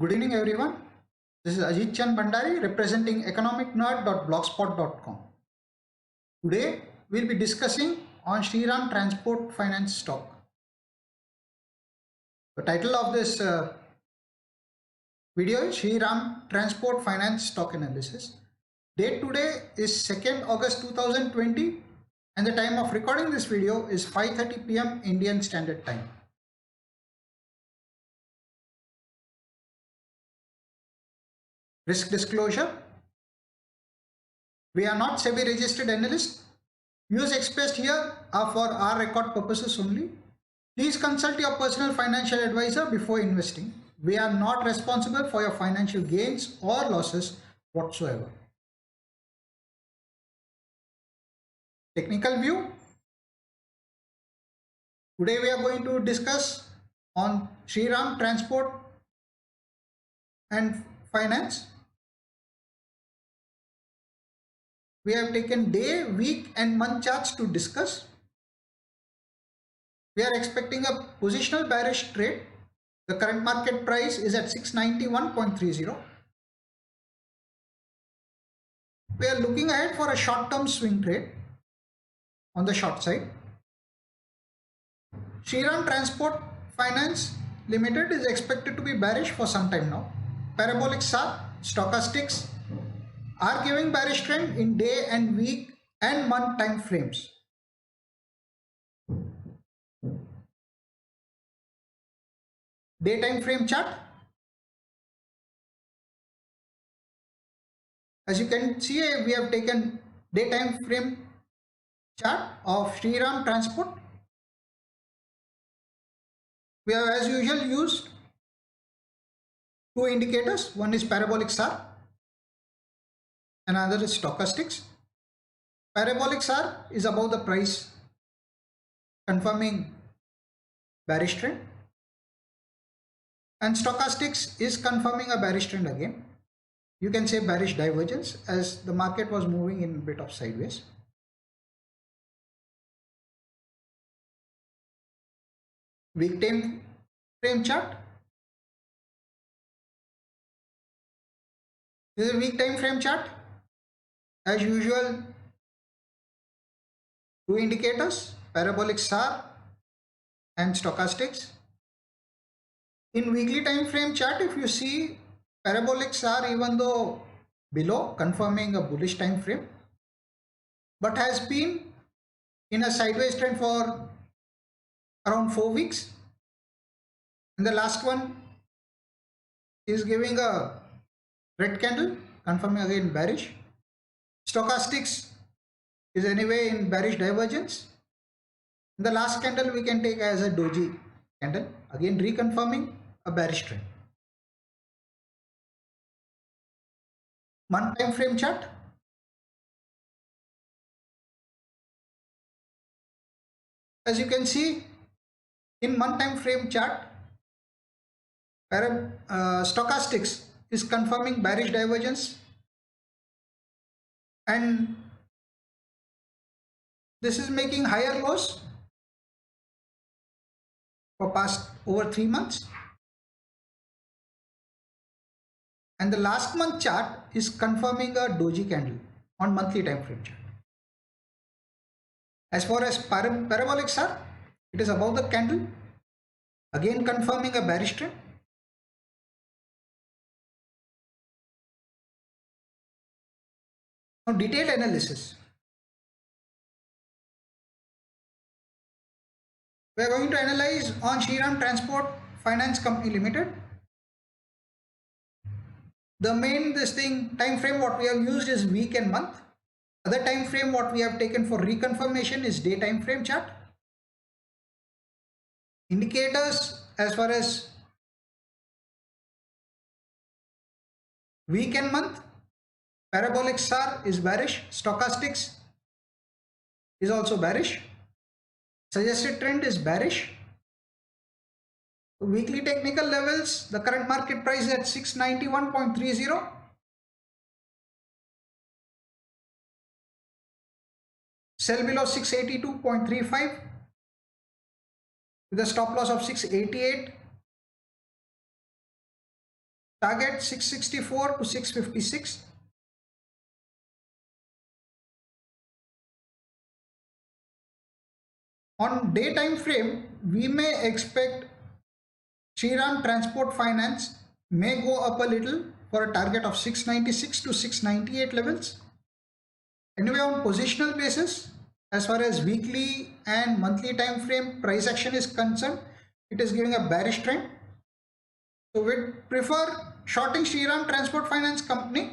Good evening, everyone. This is Ajit Chand Bhandari representing economicnerd.blogspot.com. Today, we'll be discussing on Shriram Transport Finance stock. The title of this video is Shriram Transport Finance stock analysis. Date today is 2nd August 2020 and the time of recording this video is 5:30 p.m. Indian Standard Time. Risk disclosure. We are not SEBI registered analysts. Views expressed here are for our record purposes only. Please consult your personal financial advisor before investing. We are not responsible for your financial gains or losses whatsoever. Technical view. Today we are going to discuss on Shriram Transport and Finance. We have taken day, week and month charts to discuss. We are expecting a positional bearish trade. The current market price is at 691.30. We are looking ahead for a short-term swing trade on the short side. Shriram Transport Finance Limited is expected to be bearish for some time now. Parabolic SAR, stochastics are giving bearish trend in day and week and month time frames. Day time frame chart. As you can see, we have taken day time frame chart of Shriram Transport. We have as usual used two indicators. One is parabolic SAR, another is stochastics. Parabolic SAR is above the price, confirming bearish trend, and stochastics is confirming a bearish trend again. You can say bearish divergence as the market was moving in a bit of sideways. Week time frame chart. This is a week time frame chart. As usual, two indicators, parabolic SAR and stochastics. In weekly time frame chart, if you see parabolic SAR, even though below, confirming a bullish time frame, but has been in a sideways trend for around 4 weeks, and the last one is giving a red candle, confirming again bearish. Stochastics is anyway in bearish divergence. The last candle we can take as a doji candle, again reconfirming a bearish trend. Month time frame chart. As you can see, in month time frame chart, stochastics is confirming bearish divergence, and this is making higher lows for past over 3 months, and the last month chart is confirming a doji candle on monthly time frame chart. As far as parabolics are, it is above the candle, again confirming a bearish trend. Now detailed analysis. We are going to analyze on Shriram Transport Finance Company Limited. The main time frame what we have used is week and month. Other time frame what we have taken for reconfirmation is day time frame chart. Indicators as far as week and month, parabolic SAR is bearish, stochastics is also bearish, suggested trend is bearish. Weekly technical levels, the current market price is at 691.30. Sell below 682.35 with a stop loss of 688. target 664 to 656. On day time frame, we may expect Shriram Transport Finance may go up a little for a target of 696 to 698 levels. Anyway, on positional basis, as far as weekly and monthly time frame price action is concerned, it is giving a bearish trend. So we prefer shorting Shriram Transport Finance Company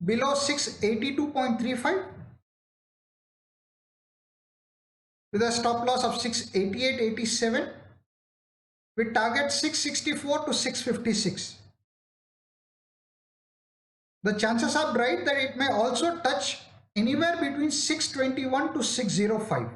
below 682.35 with a stop loss of 688.87 with target 664 to 656. The chances are bright that it may also touch anywhere between 621 to 605.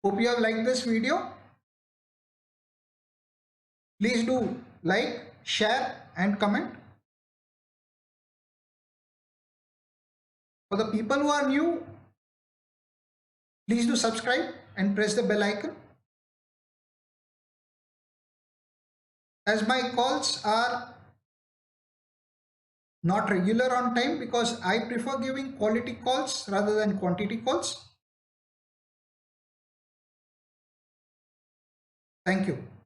Hope you have liked this video. Please do like, share and comment. For the people who are new, please do subscribe and press the bell icon. As my calls are not regular on time because I prefer giving quality calls rather than quantity calls. Thank you.